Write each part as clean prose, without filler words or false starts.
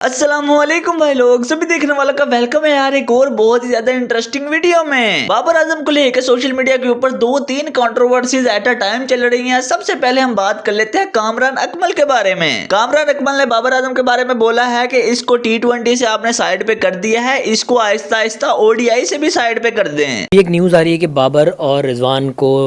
अस्सलामुअलैकुम भाई लोग, सभी देखने वालों का वेलकम है यार एक और बहुत ही ज्यादा इंटरेस्टिंग वीडियो में। बाबर आजम को लेकर सोशल मीडिया के ऊपर 2-3 कंट्रोवर्सीज एट अ टाइम चल रही हैं। सबसे पहले हम बात कर लेते हैं कामरान अकमल के बारे में। कामरान अकमल ने बाबर आजम के बारे में बोला है कि इसको T20 से आपने साइड पे कर दिया है, इसको आहिस्ता आहिस्ता ODI से भी साइड पे कर दें। एक न्यूज़ आ रही है कि बाबर और रिजवान को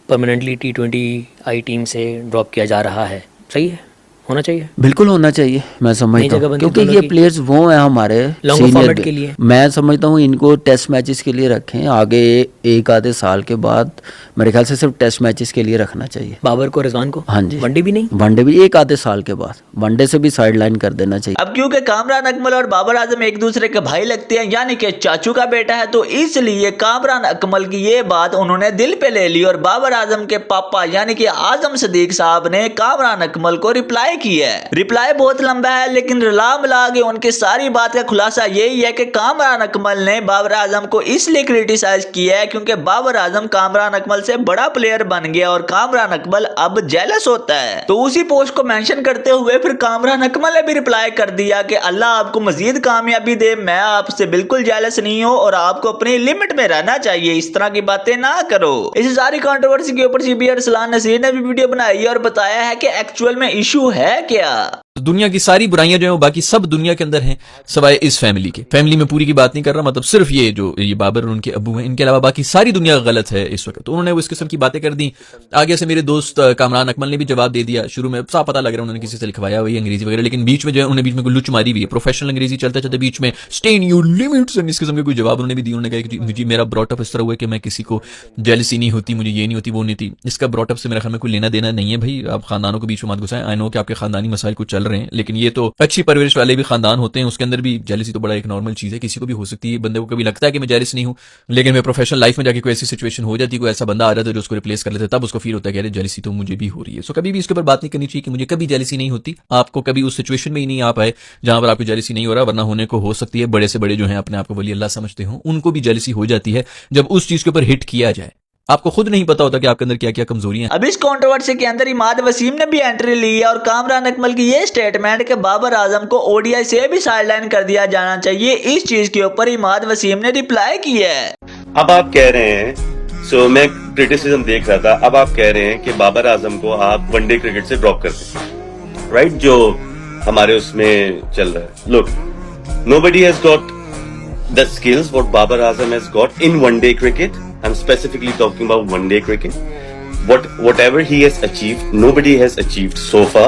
परमानेंटली T20I टीम से ड्रॉप किया जा रहा है। सही है, होना चाहिए, बिल्कुल होना चाहिए। मैं समझता हूँ क्योंकि ये प्लेयर्स वो हैं हमारे फॉर्मेट के लिए। मैं समझता हूँ इनको टेस्ट मैचेस के लिए रखें, आगे एक आधे साल के बाद मेरे ख्याल से सिर्फ टेस्ट मैचेस के लिए रखना चाहिए बाबर को, रिजवान को। हाँ जी, वनडे भी नहीं, वनडे भी एक आधे साल के बाद वनडे से भी साइड लाइन कर देना चाहिए। अब क्योंकि कामरान अकमल और बाबर आजम एक दूसरे के भाई लगते हैं, यानी कि चाचू का बेटा है, तो इसलिए कामरान अकमल की ये बात उन्होंने दिल पे ले ली और बाबर आजम के पापा यानी कि आजम सदीक साहब ने कामरान अकमल को रिप्लाई किया है। रिप्लाई बहुत लंबा है, लेकिन रिला मिला के उनकी सारी बात का खुलासा यही है कि कामरान अकमल ने बाबर आजम को इसलिए क्रिटिसाइज किया है क्योंकि बाबर आजम कामरान अकमल से बड़ा प्लेयर बन गया और कामरान अकमल अब जेलस होता है। तो उसी पोस्ट को मेंशन करते हुए फिर कामरान अकमल ने भी रिप्लाई कर दिया कि अल्लाह आपको मजीद कामयाबी दे, मैं आपसे बिल्कुल जेलस नहीं हूँ और आपको अपनी लिमिट में रहना चाहिए, इस तरह की बातें ना करो। इस सारी कंट्रोवर्सी के ऊपर CB अरसलान नसीर ने भी वीडियो बनाई और बताया है कि एक्चुअल में इशू है क्या। दुनिया की सारी बुराइयां जो है वो बाकी सब दुनिया के अंदर हैं सिवाय इस फैमिली के। फैमिली में पूरी की बात नहीं कर रहा, मतलब सिर्फ ये बाबर और उनके अब्बू हैं, इनके अलावा बाकी सारी दुनिया गलत है इस वक्त। तो उन्होंने वो इस किस्म की बातें कर दी। आगे से मेरे दोस्त कामरान अकमल ने भी जवाब दे दिया। शुरू में साफ पता लग रहा है उन्होंने किसी से लिखवाया हुई अंग्रेजी वगैरह, लेकिन बीच में जो है उन्होंने बीच में कोई लुच मारी हुई है, प्रोफेशनल अंग्रेजी चलते चलते बीच में स्टे इन योर लिमिट्स इस किस्म के कोई जवाब उन्होंने भी दिया। उन्होंने कहा कि मुझे मेरा ब्रॉटअप इस तरह हुआ कि मैं किसी को जेलसी नहीं होती, मुझे ये नहीं होती, वो नहीं थी। इसका ब्रॉटअप से मेरे ख्याल में कोई लेना देना नहीं है भाई, आप खानदानों के बीच में मत घुसाएं। आई नो कि आपके खानदानी मसाइल कुछ चल रहे हैं, लेकिन ये तो अच्छी परवरिश वाले भी खानदान होते हैं, उसके अंदर भी जेलसी तो बड़ा एक नॉर्मल चीज है, किसी को भी हो सकती है। बंदे को कभी लगता है कि मैं जेलस नहीं हूं, लेकिन मैं प्रोफेशनल लाइफ में जाके कोई ऐसी सिचुएशन हो जाती है, कोई ऐसा बंदा आ जाता है जो उसको रिप्लेस कर लेता है, तब उसको फील होता है कि जेलसी तो मुझे भी हो रही है। सो कभी भी इसके ऊपर बात नहीं करनी चाहिए कि मुझे कभी जेलसी नहीं होती। आपको कभी उस सिचुएशन में ही नहीं आ पाए जहां पर आपको जेलसी नहीं हो रहा, वरना होने को हो सकती है। बड़े से बड़े जो है अपने आप को वली अल्लाह समझते हो, उनको भी जेलसी हो जाती है जब उस चीज के ऊपर हिट किया जाए। आपको खुद नहीं पता होता कि आपके अंदर क्या क्या कमजोरियां। अब इस कंट्रोवर्सी के अंदर इमाद वसीम ने भी एंट्री ली है और कामरान अकमल की ये स्टेटमेंट कि बाबर आजम को ODI से भी साइडलाइन कर दिया जाना चाहिए, इस चीज के ऊपर इमाद वसीम ने रिप्लाई किया है। अब आप कह रहे हैं, मैं क्रिटिसिज्म देख रहा था, अब आप कह रहे हैं कि बाबर आजम को आप वनडे क्रिकेट से ड्रॉप कर दें, राइट? जो हमारे उसमें चल रहा है। Look, nobody has got the skills what Babar Azam has got in one day cricket. I'm specifically talking about one day cricket. Whatever he has achieved, nobody has achieved so far.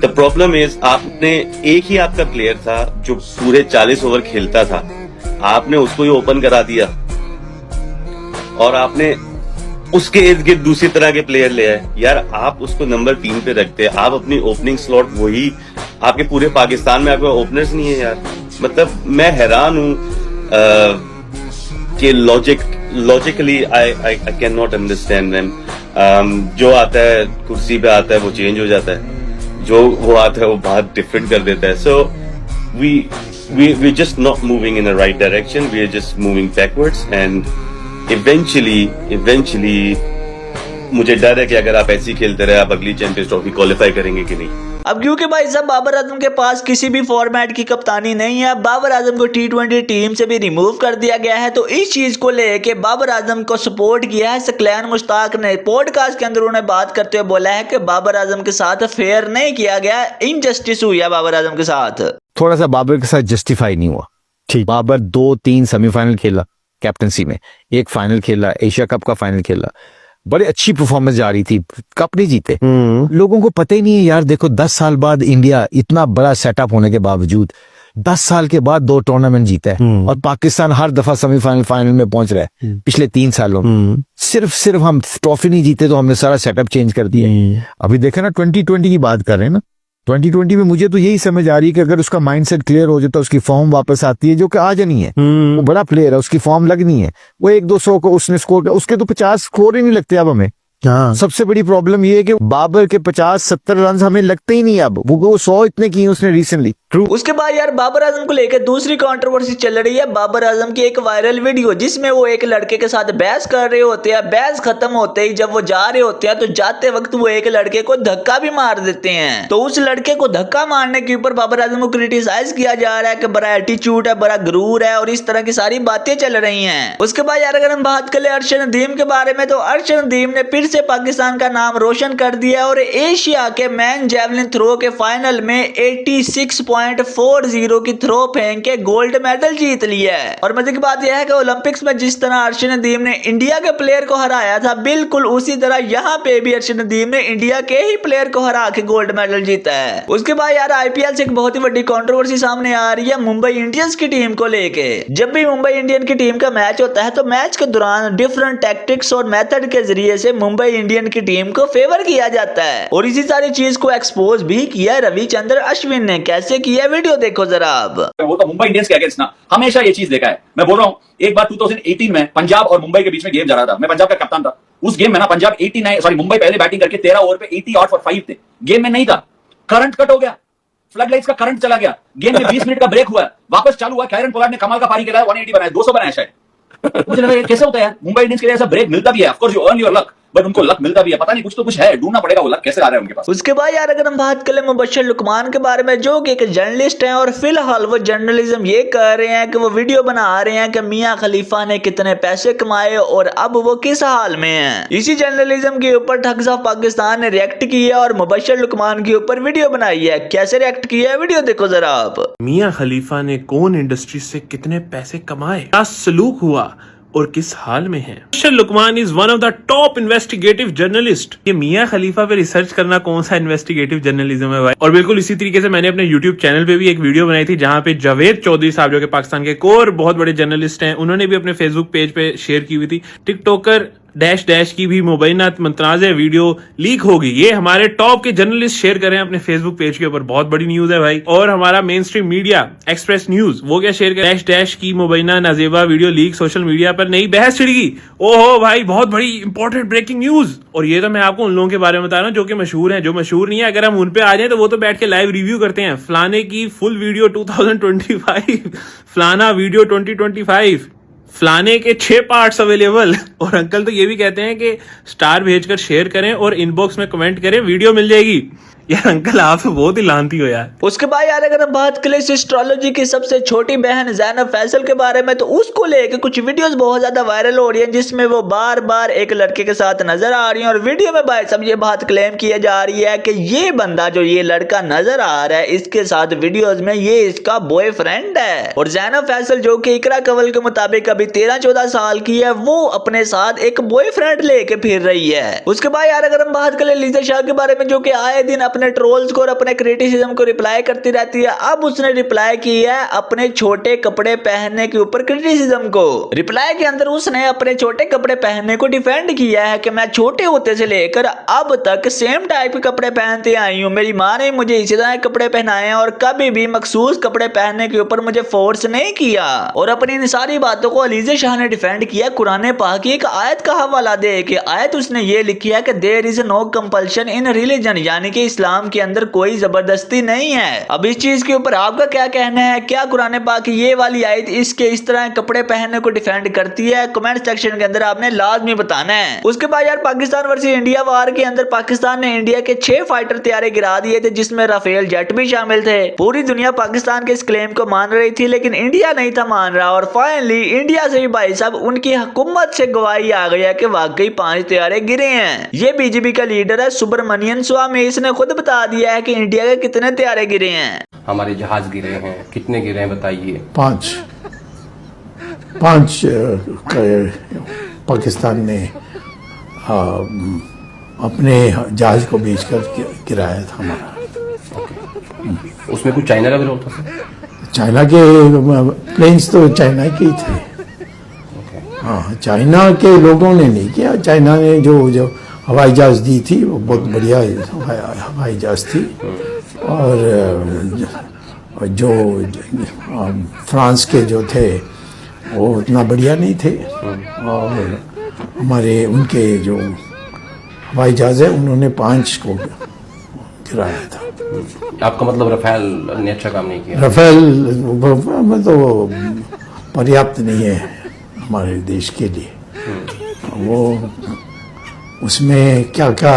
The problem is, आपने एक ही आपका player था जो पूरे 40 over खेलता था, आपने उसको ही ओपन करा दिया और आपने उसके इर्द गिर्द दूसरी तरह के प्लेयर ले आए। यार आप उसको नंबर 3 पे रखते, आप अपनी ओपनिंग स्लॉट वही, आपके पूरे पाकिस्तान में आपके ओपनर्स नहीं है यार। मतलब मैं हैरान हूं कि logically I can not understand them. जो आता है कुर्सी पे आता है वो चेंज हो जाता है, जो वो आता है वो बात डिफरेंट कर देता है। So we just not moving in a right direction, we are just moving backwards and eventually मुझे डर है कि अगर आप ऐसे ही खेलते रहे, आप अगली चैंपियंस ट्रॉफी क्वालिफाई करेंगे कि नहीं। अब क्योंकि भाई साहब बाबर आजम के पास किसी भी फॉर्मेट की कप्तानी नहीं है, बाबर आजम को T20 टीम से भी रिमूव कर दिया गया है, तो इस चीज को लेके बाबर आजम को सपोर्ट किया है सकलैन मुश्ताक ने। पॉडकास्ट के अंदर उन्हें बात करते हुए बोला है कि बाबर आजम के साथ फेयर नहीं किया गया, इनजस्टिस हुई है बाबर आजम के साथ। थोड़ा सा बाबर के साथ जस्टिफाई नहीं हुआ। ठीक, बाबर 2-3 सेमीफाइनल खेला कैप्टनसी में, एक फाइनल खेला, एशिया कप का फाइनल खेला, बड़ी अच्छी परफॉर्मेंस जा रही थी, कप नहीं जीते। लोगों को पता ही नहीं है यार। देखो 10 साल बाद इंडिया इतना बड़ा सेटअप होने के बावजूद 10 साल के बाद 2 टूर्नामेंट जीता है और पाकिस्तान हर दफा सेमीफाइनल फाइनल में पहुंच रहा है पिछले 3 सालों में। सिर्फ हम ट्रॉफी नहीं जीते तो हमने सारा सेटअप चेंज कर दिया। अभी देखे ना 2020 की बात कर रहे हैं ना, 2020 में मुझे तो यही समझ आ रही है कि अगर उसका माइंडसेट क्लियर हो जाता है, उसकी फॉर्म वापस आती है, जो कि आज नहीं है। वो बड़ा प्लेयर है, उसकी फॉर्म लगनी है। वो 100-200 को उसने स्कोर किया, उसके तो 50 स्कोर ही नहीं लगते अब हमें। सबसे बड़ी प्रॉब्लम ये है कि बाबर के 50-70 रन हमें लगते ही नहीं अब। वो 100 इतने किए उसने रिसेंटली True. उसके बाद यार बाबर आजम को लेकर दूसरी कंट्रोवर्सी चल रही है। बाबर आजम की एक वायरल वीडियो जिसमें वो एक लड़के के साथ बहस कर रहे होते हैं। बहस खत्म होते ही जब वो जा रहे होते हैं तो जाते वक्त वो एक लड़के को धक्का भी मार देते हैं। तो उस लड़के को धक्का मारने के ऊपर बाबर आजम को क्रिटिसाइज किया जा रहा है कि बड़ा एटीट्यूड है, बड़ा गुरूर है और इस तरह की सारी बातें चल रही हैं। उसके बाद यार अगर हम बात करें अर्शद नदीम के बारे में तो अर्शद नदीम ने फिर से पाकिस्तान का नाम रोशन कर दिया और एशिया के मैन जेवलिन थ्रो के फाइनल में 86.40 की थ्रो फेंक के गोल्ड मेडल जीत लिया है। और मजे की बात यह है कि ओलंपिक्स में जिस तरह अर्शद नदीम ने इंडिया के प्लेयर को हराया था, बिल्कुल उसी तरह यहाँ पे भी अर्शद नदीम ने इंडिया के ही प्लेयर को हरा के गोल्ड मेडल जीता है। उसके बाद यार आईपीएल से एक बहुत ही बड़ी कंट्रोवर्सी सामने आ रही है मुंबई इंडियंस की टीम को लेके। जब भी मुंबई इंडियन की टीम का मैच होता है तो मैच के दौरान डिफरेंट टैक्टिक्स और मेथड के जरिए से मुंबई इंडियन की टीम को फेवर किया जाता है और इसी सारी चीज को एक्सपोज भी किया रविचंद्रन अश्विन ने। कैसे किया वीडियो देखो जरा आप। वो तो मुंबई इंडियंस के अगेंस्ट ना हमेशा ये चीज देखा है। मैं बोल रहा हूँ एक बार 2018 में पंजाब और मुंबई के बीच में गेम जा रहा था, मैं पंजाब का कप्तान था। उस गेम में ना पंजाब मुंबई पहले बैटिंग करके 13 ओवर पे 80 आउट फॉर 5 थे। गेम में नहीं था, करंट कट हो गया, फ्लड लाइट्स का करंट चला गया, गेम में 20 मिनट का ब्रेक हुआ, वापस चालू हुआ। कैरन पोलार्ड ने कमाल का पारी खेला, 180 बनाया, 200 बनाया शायद। मुझे लगा ये कैसे होता है यार, मुंबई इंडियंस के लिए ऐसा ब्रेक मिलता भी है। Of course you earn your luck, but उनको लक मिलता भी है। पता नहीं कुछ तो कुछ है, ढूंढना पड़ेगा वो लक कैसे आ रहा है उनके पास। उसके बाद यार अगर हम बात करें मुबश्शिर लुकमान के बारे में जो कि एक जर्नलिस्ट हैं और फिलहाल वो जर्नलिज्म ये कह रहे हैं कि वो वीडियो बना रहे हैं कि मियां खलीफा ने कितने पैसे कमाए और अब वो किस हाल में हैं। इसी जर्नलिज्म के ऊपर ठग्स ऑफ पाकिस्तान ने रिएक्ट किया और मुबश्शिर लुकमान के ऊपर वीडियो बनाई है। कैसे रिएक्ट किया है वीडियो देखो जरा आप। मियां खलीफा ने कौन इंडस्ट्री से कितने पैसे कमाए, क्या सलूक हुआ और किस हाल में है। Mubashir Luqman is one of the top investigative journalist. ये मियां खलीफा पे रिसर्च करना कौन सा इन्वेस्टिगेटिव जर्नलिज्म है भाई। और बिल्कुल इसी तरीके से मैंने अपने यूट्यूब चैनल पे भी एक वीडियो बनाई थी जहां पे जावेद चौधरी साहब जो कि पाकिस्तान के एक और बहुत बड़े जर्नलिस्ट हैं, उन्होंने भी अपने फेसबुक पेज पे शेयर की हुई थी। टिकटॉकर डैश डैश की भी मुबैना मुतनाज़ वीडियो लीक होगी। ये हमारे टॉप के जर्नलिस्ट शेयर कर रहे हैं अपने फेसबुक पेज के ऊपर, बहुत बड़ी न्यूज है भाई। और हमारा main stream media express news वो क्या शेयर कर, डैश डैश की मुबैना नाजेबा वीडियो लीक, सोशल मीडिया पर नई बहस छिड़गी। ओहो भाई, बहुत बड़ी इंपॉर्टेंट ब्रेकिंग न्यूज। और ये तो मैं आपको उन लोगों के बारे में बता रहा हूँ जो कि मशहूर हैं। जो मशहूर नहीं है अगर हम उन पे आ जाए तो वो तो बैठ के लाइव रिव्यू करते हैं। फलाने की फुल वीडियो 2025, फलाना वीडियो 2025, फलाने के 6 पार्ट्स अवेलेबल। और अंकल तो ये भी कहते हैं कि स्टार भेजकर शेयर करें और इनबॉक्स में कमेंट करें, वीडियो मिल जाएगी। यार अंकल आप तो बहुत ही लानती हो यार। उसके बाद यार अगर हम बात करें एस्ट्रोलॉजी की सबसे छोटी बहन ज़ैनब फैसल के बारे में तो उसको लेके कुछ वीडियोस बहुत ज्यादा वायरल हो रही हैं जिसमें वो बार बार एक लड़के के साथ नजर आ रही है। और वीडियो में भाई सब ये बात क्लेम किया जा रही है कि ये बंदा जो ये लड़का नजर आ रहा है इसके साथ वीडियोज में ये इसका बॉयफ्रेंड है। और ज़ैनब फैसल जो कि इकरा कंवल के मुताबिक अभी 13-14 साल की है, वो अपने साथ एक बॉयफ्रेंड लेके फिर रही है। उसके बाद यार अगर हम बात करें लीजा शाह के बारे में जो कि आए दिन अपने ट्रोल्स को और अपने क्रिटिसिज्म को रिप्लाई करती रहती है, अब उसने रिप्लाई किया है अपने छोटे कपड़े पहनने के ऊपर क्रिटिसिज्म को। रिप्लाई के अंदर उसने अपने छोटे कपड़े पहनने को डिफेंड किया है कि मैं छोटे होते से लेकर अब तक सेम टाइप के कपड़े पहनते आई हूँ, मेरी माँ ने मुझे इसी तरह कपड़े पहनाए हैं और कभी भी मखसूस कपड़े पहनने के ऊपर मुझे फोर्स नहीं किया। और अपनी इन सारी बातों को लीजा शाह ने डिफेंड किया कुरान पाक की एक आयत का हवाला दे के। आयत उसने ये लिखी है कि there is no compulsion in religion, यानी कि इस्लाम के अंदर कोई जबरदस्ती नहीं है। अब इस चीज के ऊपर आपका क्या कहना है? क्या कुरान पाक ये वाली आयत इसके इस तरह कपड़े पहनने को डिफेंड करती है? कमेंट सेक्शन के अंदर आपने लाजमी बताना है। उसके बाद यार पाकिस्तान वर्सेस इंडिया वार के अंदर पाकिस्तान ने इंडिया के 6 फाइटर तैयारे गिरा दिए थे जिसमें राफेल जेट भी शामिल थे। पूरी दुनिया पाकिस्तान के इस क्लेम को मान रही थी लेकिन इंडिया नहीं था मान रहा। और फाइनली इंडिया से भी भाई साहब उनकी हुकूमत से गवाही आ गई है कि वाकई 5 तैयारे गिरे हैं। ये बीजेपी का लीडर है सुब्रमण्यन स्वामी, इसने खुद बता दिया है कि इंडिया के कितने तैयारे गिरे हैं। हमारे जहाज गिरे हैं, कितने गिरे हैं बताइए? 5 पाकिस्तान ने अपने जहाज को बेचकर गिराया था हमारा। उसमें कुछ चाइना का भी रोल था? चाइना के प्लेन्स तो चाइना के ही थे। हाँ, चाइना के लोगों ने नहीं किया। चाइना ने जो हवाई जहाज दी थी वो बहुत बढ़िया हवाई जहाज थी। और जो फ्रांस के जो थे वो उतना बढ़िया नहीं थे। और हमारे उनके जो हवाई जहाज है उन्होंने 5 को गिराया था। आपका मतलब राफेल ने अच्छा काम नहीं किया? राफेल में तो पर्याप्त नहीं है हमारे देश के लिए। वो उसमें क्या क्या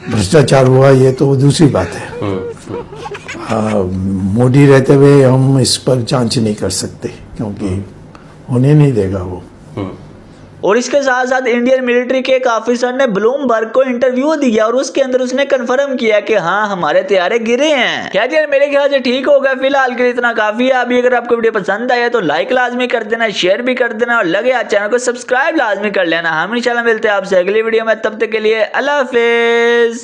भ्रष्टाचार हुआ ये तो दूसरी बात है। मोदी रहते हुए हम इस पर जांच नहीं कर सकते क्योंकि होने नहीं देगा वो। और इसके साथ साथ इंडियन मिलिट्री के एक ऑफिसर ने ब्लूमबर्ग को इंटरव्यू दिया और उसके अंदर उसने कंफर्म किया कि हाँ हमारे तैयारे गिरे हैं। क्या यार मेरे ख्याल से ठीक हो गया, फिलहाल के लिए इतना काफी है। अभी अगर आपको वीडियो पसंद आया तो लाइक लाजमी कर देना, शेयर भी कर देना और लगे आज चैनल को सब्सक्राइब लाजमी कर लेना। हम इंशाल्लाह मिलते हैं आपसे अगली वीडियो में, तब तक के लिए अल्लाह हाफिज।